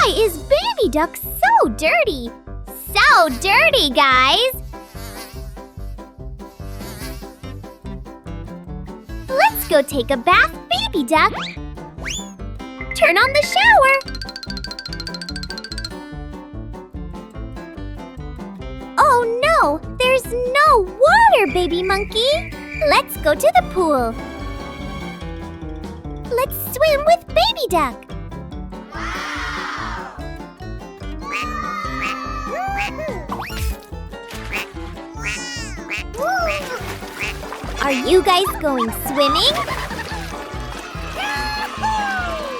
Why is Baby Duck so dirty? So dirty, guys! Let's go take a bath, Baby Duck. Turn on the shower. Oh no, there's no water, Baby Monkey. Let's go to the pool. Let's swim with Baby Duck. Are you guys going swimming?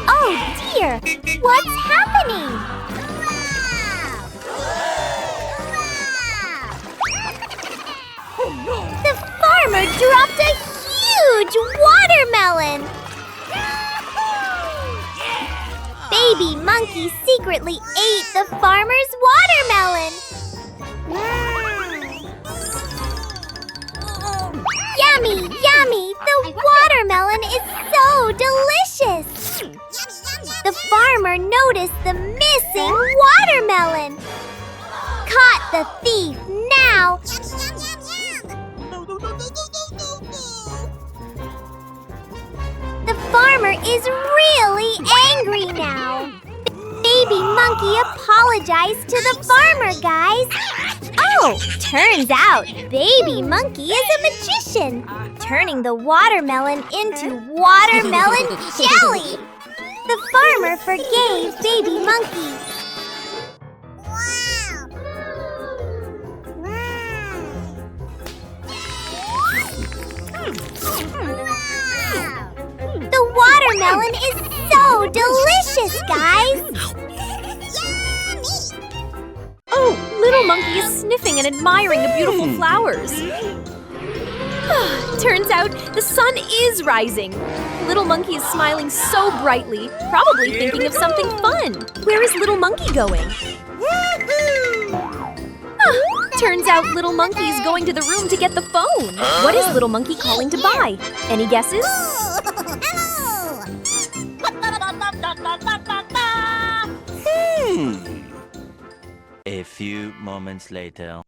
Oh dear, what's happening? The farmer dropped a huge watermelon! Baby Monkey secretly ate the farmer's watermelon! Yummy, yummy! The watermelon is so delicious! The farmer noticed the missing watermelon! Caught the thief now! The farmer is really angry now! Baby Monkey apologized to the farmer, guys! Oh, turns out Baby Monkey is a magician, turning the watermelon into watermelon jelly! The farmer forgave Baby Monkey. The watermelon is so delicious, guys! Oh, Little Monkey is sniffing and admiring the beautiful flowers. Turns out the sun is rising. Little Monkey is smiling so brightly, probably thinking of something fun. Where is Little Monkey going? Turns out Little Monkey is going to the room to get the phone. What is Little Monkey calling to buy? Any guesses? A few moments later.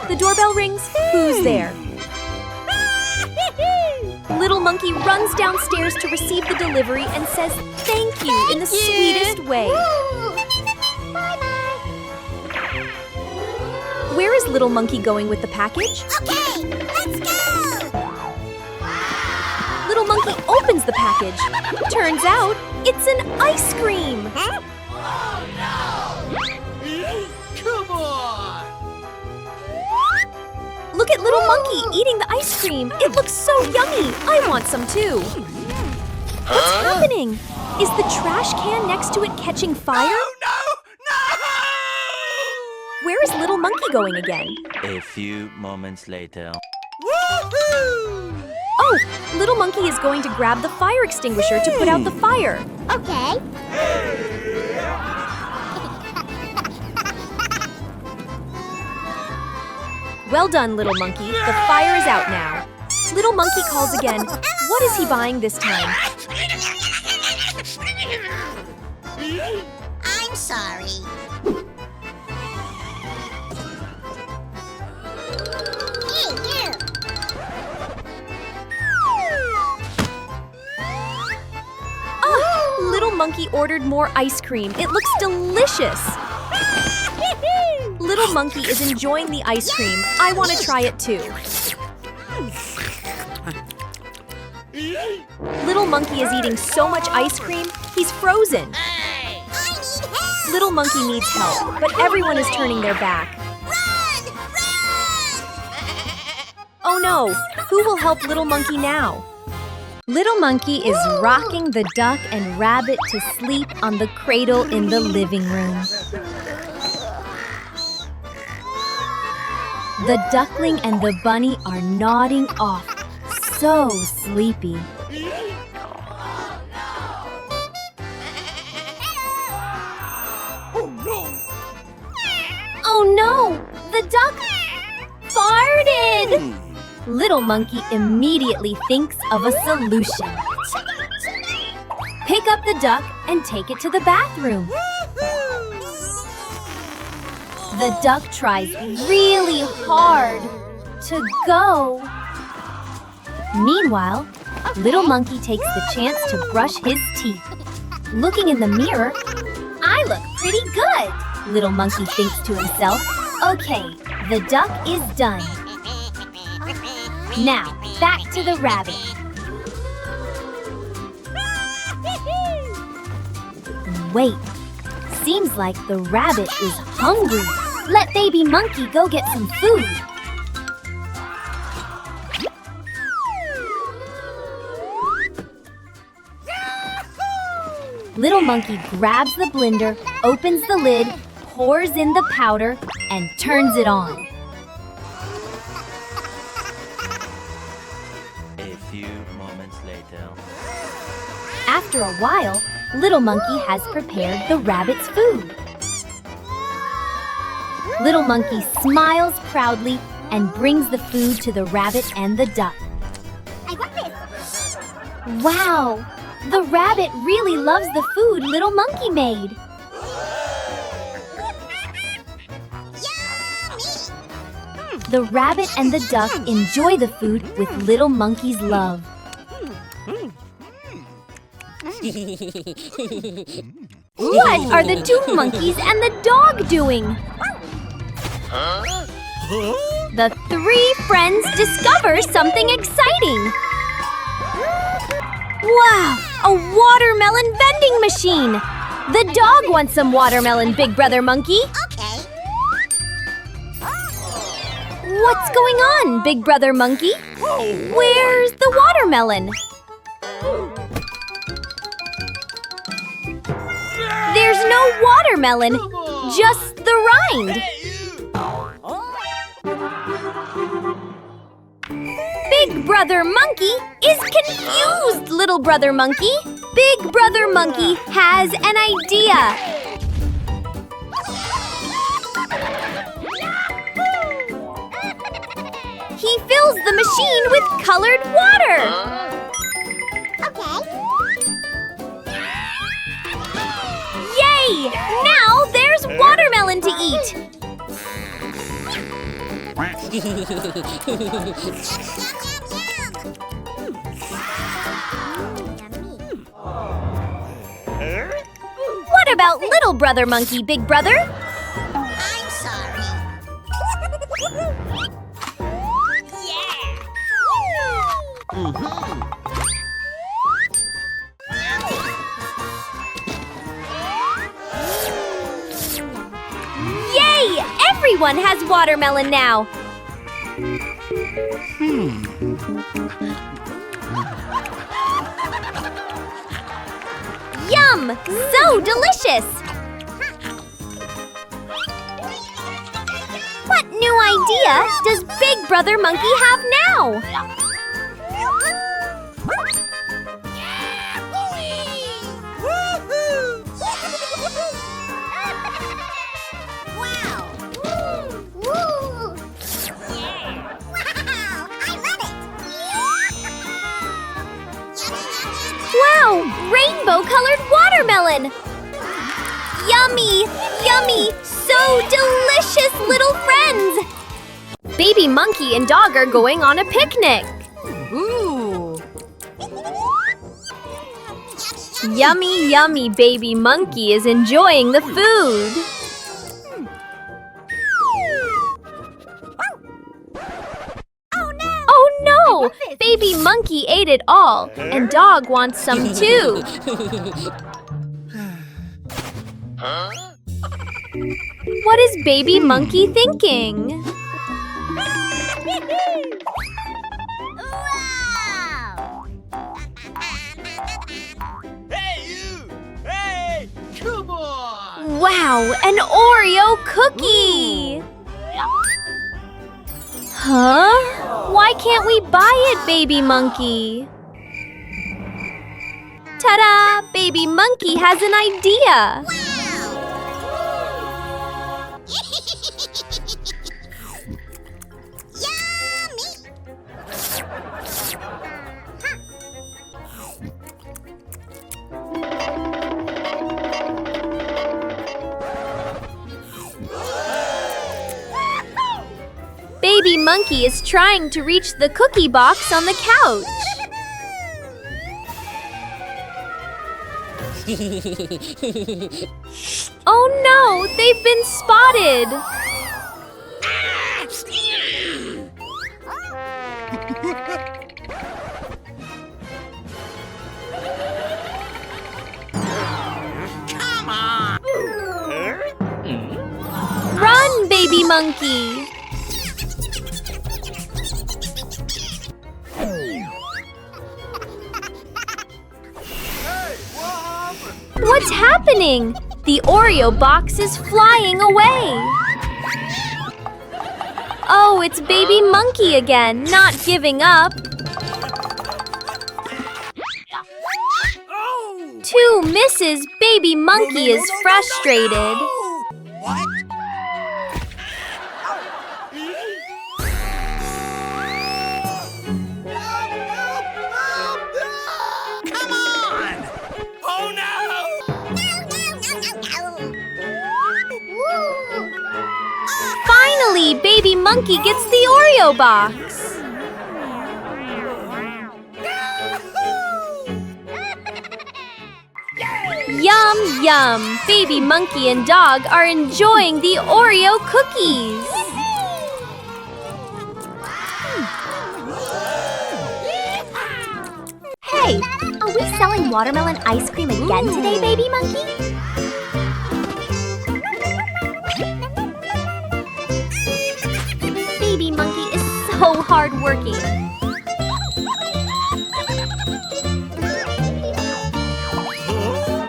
The doorbell rings. Who's there? Little Monkey runs downstairs to receive the delivery and says thank you in the sweetest way. Where is Little Monkey going with the package? Okay, let's go! Little Monkey opens the package. Turns out, it's an ice cream. Come on! Look at Little Monkey eating the ice cream. It looks so yummy. I want some too. What's happening? Is the trash can next to it catching fire? Oh, no! Where is Little Monkey going again? A few moments later. Woohoo! Oh, Little Monkey is going to grab the fire extinguisher to put out the fire. Okay. Well done, Little Monkey. The fire is out now. Little Monkey calls again. What is he buying this time? I'm sorry. Hey, you! Oh, Little Monkey ordered more ice cream. It looks delicious. Little Monkey is enjoying the ice cream. I want to try it too. Little Monkey is eating so much ice cream, he's frozen. I need help! Little Monkey needs help, but everyone is turning their back. Run! Oh no, who will help Little Monkey now? Little Monkey is rocking the duck and rabbit to sleep on the cradle in the living room. The duckling and the bunny are nodding off, so sleepy. Oh, no! duck farted! Little Monkey immediately thinks of a solution. Pick up the duck and take it to the bathroom. The duck tries really hard to go. Meanwhile, Little Monkey takes the chance to brush his teeth. Looking in the mirror, I look pretty good, Little Monkey thinks to himself. Okay, the duck is done. Now, back to the rabbit. Wait, seems like the rabbit is hungry. Let Baby Monkey go get some food. Little Monkey grabs the blender, opens the lid, pours in the powder, and turns it on. A few moments later. After a while, Little Monkey has prepared the rabbit's food. Little Monkey smiles proudly and brings the food to the rabbit and the duck. I got this. Wow! The rabbit really loves the food Little Monkey made. The rabbit and the duck enjoy the food with Little Monkey's love. What are the two monkeys and the dog doing? The three friends discover something exciting. Wow, a watermelon vending machine! The dog wants some watermelon, Big Brother Monkey. Okay. What's going on, Big Brother Monkey? Where's the watermelon? There's no watermelon, just the rind. Big Brother Monkey is confused, Little Brother Monkey. Big Brother Monkey has an idea. He fills the machine with colored water. Okay. Yay! Now there's watermelon to eat. What about Little Brother Monkey, Big Brother? I'm sorry. Yay! Everyone has watermelon now. Yum! So delicious! What new idea does Big Brother Monkey have now? Wow. Woo. Yeah. Wow, I love it. Wow! Rainbow-colored watermelon! Yummy! Yummy! So delicious, little friends! Baby Monkey and Dog are going on a picnic. Ooh. Yummy, yummy Baby Monkey is enjoying the food. Oh no! Baby Monkey ate it all, and Dog wants some too. What is Baby Monkey thinking? Wow. Hey, you! Hey! Come on! Wow, an Oreo cookie! Huh? Why can't we buy it, Baby Monkey? Ta-da! Baby Monkey has an idea! Baby Monkey is trying to reach the cookie box on the couch. Oh no, they've been spotted. Come on! Run, Baby Monkey. What's happening? The Oreo box is flying away. Oh, it's Baby Monkey again, not giving up. 2 misses. Baby Monkey is frustrated. What? Come on! Oh no! Finally, Baby Monkey gets the Oreo box. Yum, yum! Baby Monkey and Dog are enjoying the Oreo cookies. Hey, are we selling watermelon ice cream again today, Baby Monkey? Baby Monkey is so hardworking.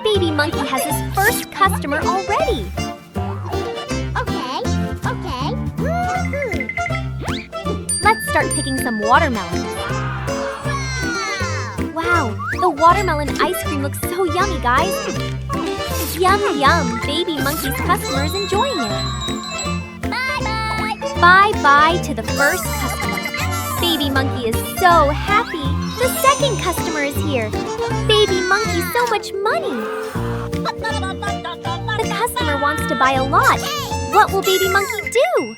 Baby Monkey has his first customer already. Okay. Let's start picking some watermelons. Wow, the watermelon ice cream looks so yummy, guys. Yum, yum. Baby Monkey's customer is enjoying it. Bye-bye to the first customer. Baby Monkey is so happy. The second customer is here. Baby Monkey, so much money. The customer wants to buy a lot. What will Baby Monkey do?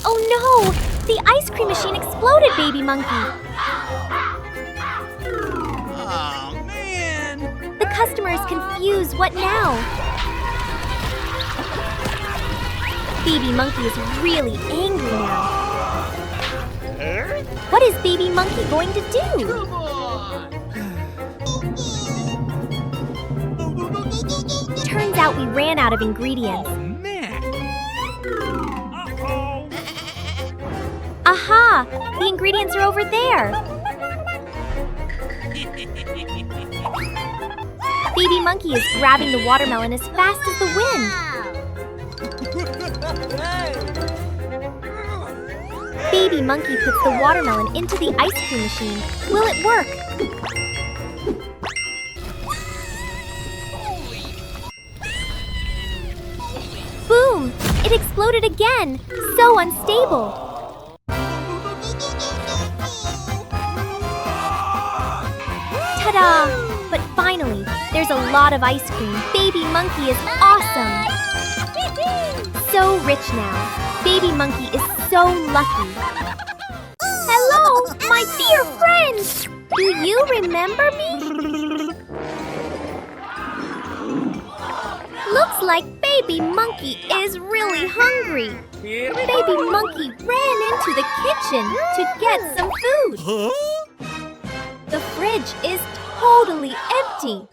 Oh no! The ice cream machine exploded, Baby Monkey. Oh man! The customer is confused. What now? Baby Monkey is really angry now. What is Baby Monkey going to do? Come on! Turns out we ran out of ingredients. Man! Aha! The ingredients are over there. Baby Monkey is grabbing the watermelon as fast as the wind. Baby Monkey puts the watermelon into the ice cream machine. Will it work? Boom! It exploded again. So unstable. Ta-da! But finally, there's a lot of ice cream. Baby Monkey is awesome. So rich now. Baby Monkey is so lucky. Hello, my dear friends! Do you remember me? Looks like Baby Monkey is really hungry. Baby Monkey ran into the kitchen to get some food. The fridge is totally empty.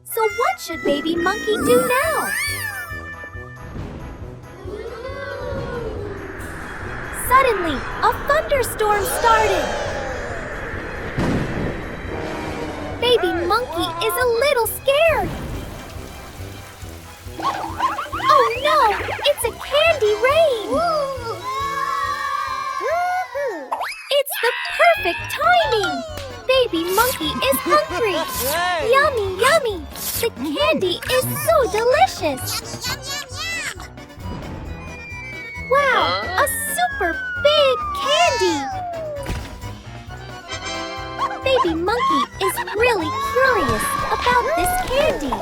So what should Baby Monkey do now? Suddenly, a thunderstorm started. Baby Monkey is a little scared. Oh no! It's a candy rain! It's the perfect timing! Baby Monkey is hungry! Yummy, yummy! The candy is so delicious! Wow! A super big candy! Baby Monkey is really curious about this candy.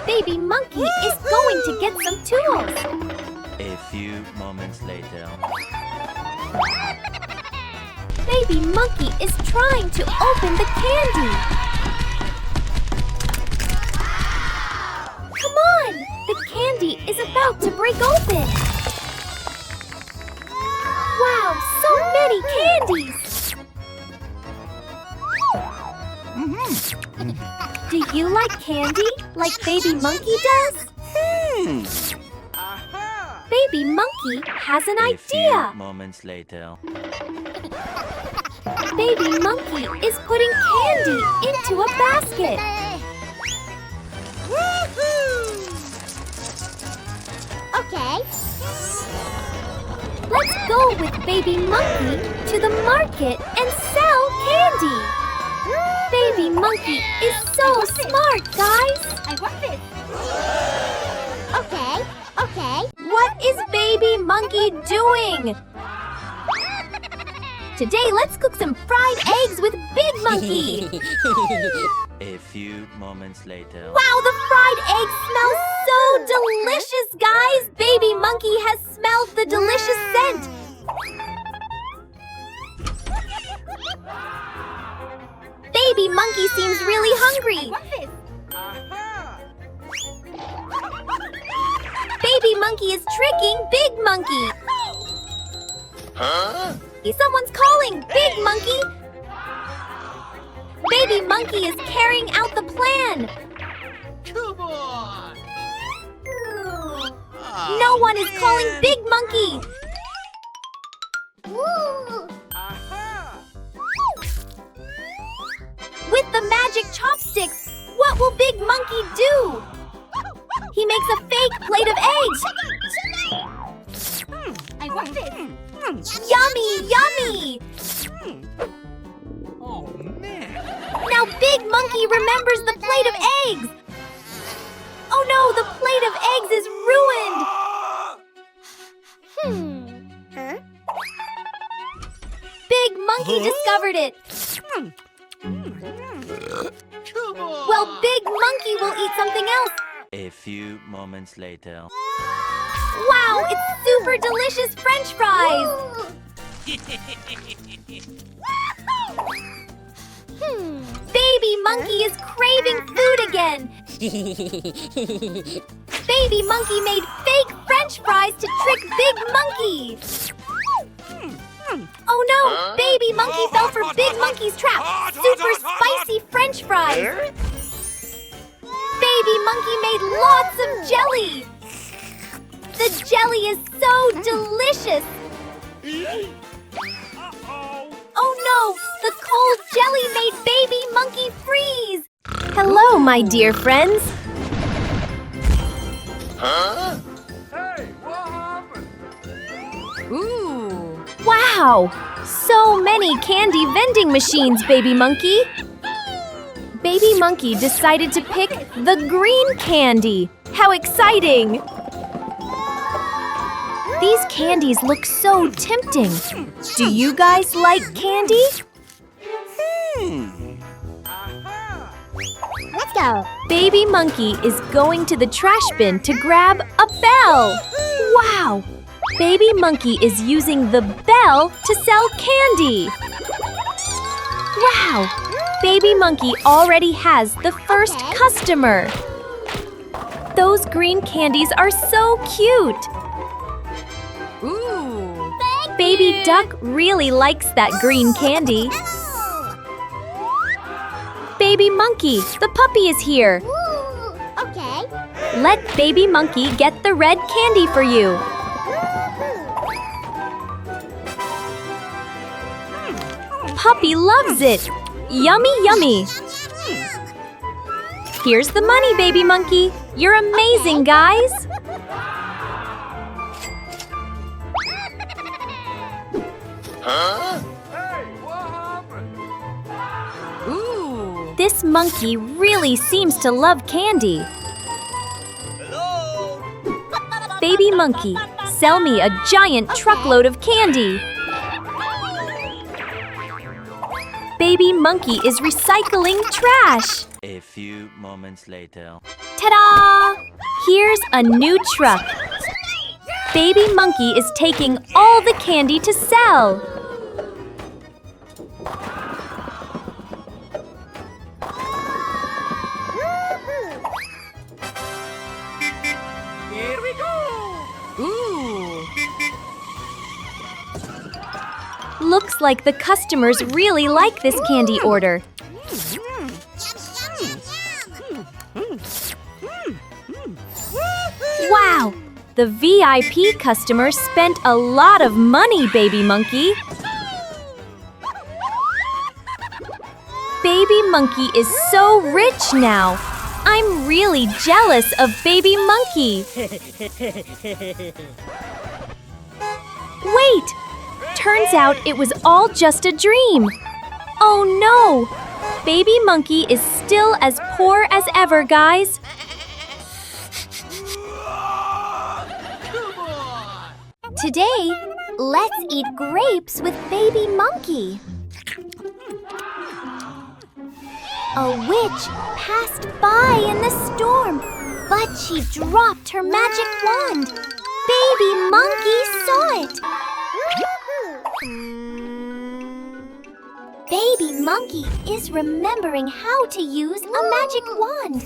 Baby Monkey is going to get some tools. A few moments later. Baby Monkey is trying to open the candy. Come on! The candy is about to break open. Wow, so many candies! Do you like candy like Baby Monkey does? Baby Monkey has an A few idea. moments later. Baby Monkey is putting candy into a basket. Okay. Let's go with Baby Monkey to the market and sell candy. Baby Monkey is so smart, guys. I want this. Okay. Okay. What is Baby Monkey doing? Today, let's cook some fried eggs with Big Monkey. A few moments later. Wow, the fried egg smells so delicious, guys! Baby Monkey has smelled the delicious scent. Baby Monkey seems really hungry. Baby Monkey is tricking Big Monkey. Someone's calling Big Monkey. Baby Monkey is carrying out the plan. Come on! No one is calling Big Monkey. With the magic chopsticks, what will Big Monkey do? He makes a fake plate of eggs. I want this. Yummy, yummy! Oh, man! Now Big Monkey remembers the plate of eggs. Oh no, the plate of eggs is ruined. Huh? Big Monkey discovered it. Come on! Well, Big Monkey will eat something else. A few moments later. Wow, it's super delicious French fries. Baby Monkey is craving food again. Baby Monkey made fake French fries to trick Big Monkey. Oh no, Baby Monkey fell for Big Monkey's trap. Super spicy French fries. Baby Monkey made lots of jelly. The jelly is so delicious. Oh no, the cold jelly made Baby Monkey freeze. Hello, my dear friends. Hey, what happened? Ooh. Wow, so many candy vending machines, Baby Monkey. Baby Monkey decided to pick the green candy. How exciting! These candies look so tempting. Do you guys like candy? Let's go. Baby Monkey is going to the trash bin to grab a bell. Wow! Baby Monkey is using the bell to sell candy. Wow! Baby Monkey already has the first customer. Those green candies are so cute. Ooh. Baby Duck really likes that green candy. Baby Monkey, the puppy is here. Ooh. Okay. Let Baby Monkey get the red candy for you. Puppy loves it. Yummy, yummy. Here's the money, Baby Monkey. You're amazing, guys. Hey, what happened? Ooh. This monkey really seems to love candy. Hello? Baby Monkey, sell me a giant truckload of candy. Baby Monkey is recycling trash. A few moments later. Ta-da! Here's a new truck. Baby Monkey is taking all the candy to sell. Here we go. Ooh. Looks like the customers really like this candy order. Wow! The VIP customers spent a lot of money, Baby Monkey. Baby Monkey is so rich now. I'm really jealous of Baby Monkey. Wait! Turns out it was all just a dream. Oh no! Baby Monkey is still as poor as ever, guys. Today, let's eat grapes with Baby Monkey. A witch passed by in the storm, but she dropped her magic wand. Baby Monkey saw it. Baby Monkey is remembering how to use a magic wand.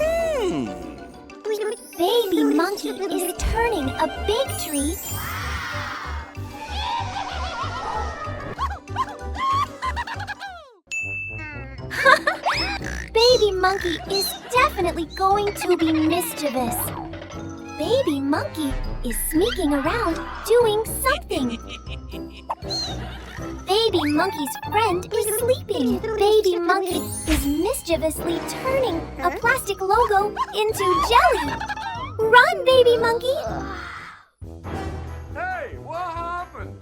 Baby Monkey is turning a big tree Baby Monkey is definitely going to be mischievous. Baby Monkey is sneaking around doing something. Baby Monkey's friend is sleeping. Baby Monkey is mischievously turning a plastic logo into jelly. Run, Baby Monkey! Hey, what happened?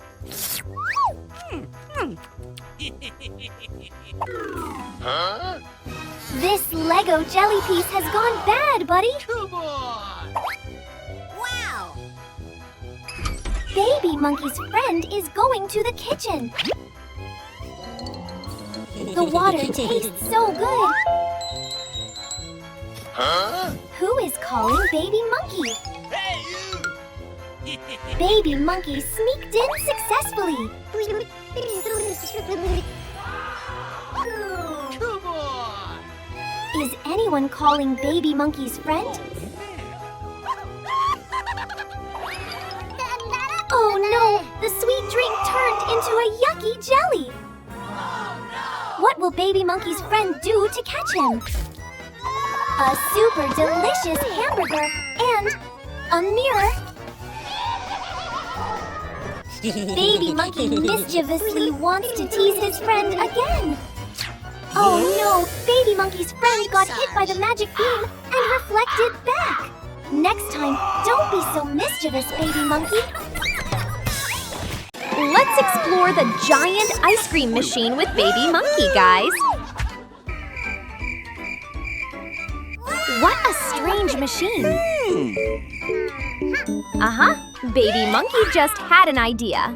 Huh? This Lego jelly piece has gone bad, buddy. Come on! Wow! Baby Monkey's friend is going to the kitchen. The water tastes so good. Huh? Who is calling Baby Monkey? Hey, you! Baby Monkey sneaked in successfully. Come on! Is anyone calling Baby Monkey's friend? Oh no! The sweet drink turned into a yucky jelly! What will Baby Monkey's friend do to catch him? A super delicious hamburger and a mirror. Baby Monkey mischievously wants to tease his friend again. Oh no! Baby Monkey's friend got hit by the magic beam and reflected back. Next time, don't be so mischievous, Baby Monkey. Let's explore the giant ice cream machine with Baby Monkey, guys. What a strange machine. Baby Monkey just had an idea.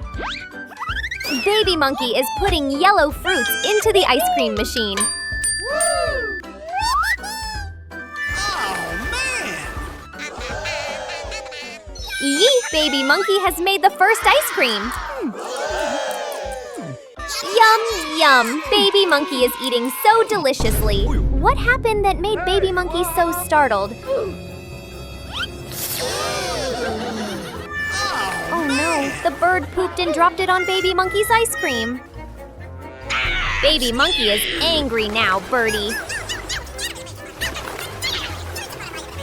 Baby Monkey is putting yellow fruits into the ice cream machine. Yeet! Baby Monkey has made the first ice cream. Yum, yum! Baby Monkey is eating so deliciously. What happened that made Baby Monkey so startled? Oh no, the bird pooped and dropped it on Baby Monkey's ice cream. Baby Monkey is angry now, Birdie.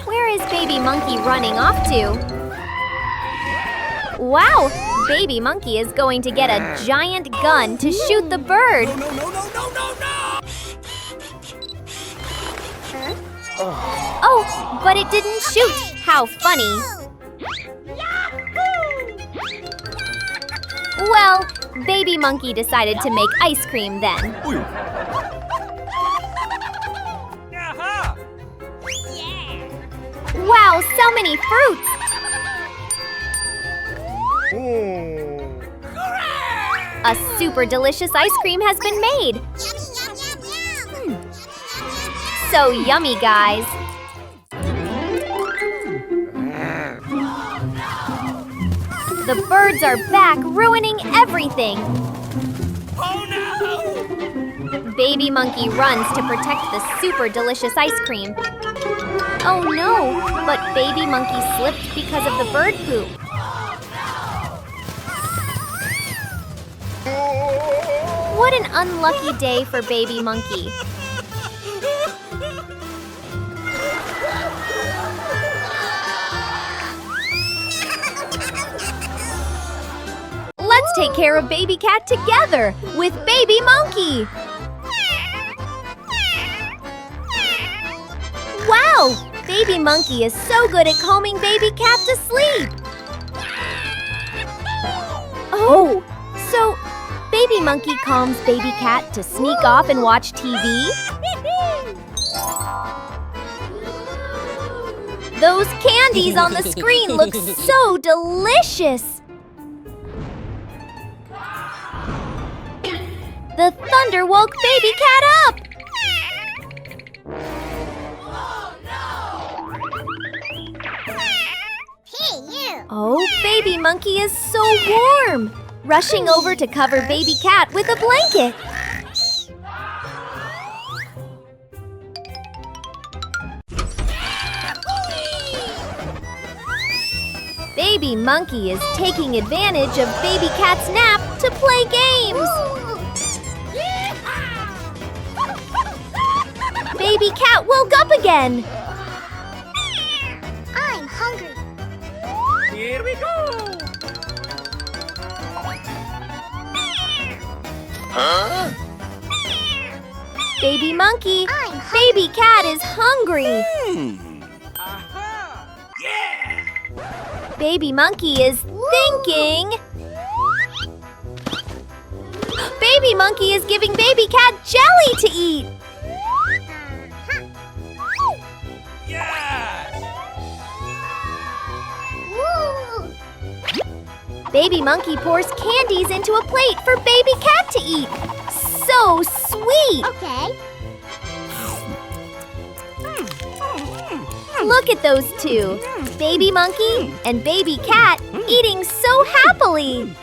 Where is Baby Monkey running off to? Wow! Baby Monkey is going to get a giant gun to shoot the bird. Oh, but it didn't shoot. How funny. Well, Baby Monkey decided to make ice cream then. Wow, so many fruits! A super delicious ice cream has been made. So yummy, guys. The birds are back, ruining everything. Oh no! Baby Monkey runs to protect the super delicious ice cream. Oh no, but Baby Monkey slipped because of the bird poop. What an unlucky day for Baby Monkey. Let's take care of Baby Cat together with Baby Monkey. Wow! Baby Monkey is so good at calming Baby Cat to sleep. Oh, so Baby Monkey calms Baby Cat to sneak off and watch TV? Those candies on the screen look so delicious. The thunder woke Baby Cat up. Oh, Baby Monkey is so warm! Rushing over to cover Baby Cat with a blanket. Baby Monkey is taking advantage of Baby Cat's nap to play games. Baby Cat woke up again. I'm hungry. Here we go! Huh? Baby Monkey, I'm hungry. Baby Cat is hungry. Aha! Yeah! Baby Monkey is thinking. Baby Monkey is giving Baby Cat jelly to eat. Yes! Woo! Baby Monkey pours candies into a plate for Baby Cat to eat. So sweet! Okay. Look at those two, Baby Monkey and Baby Cat eating so happily.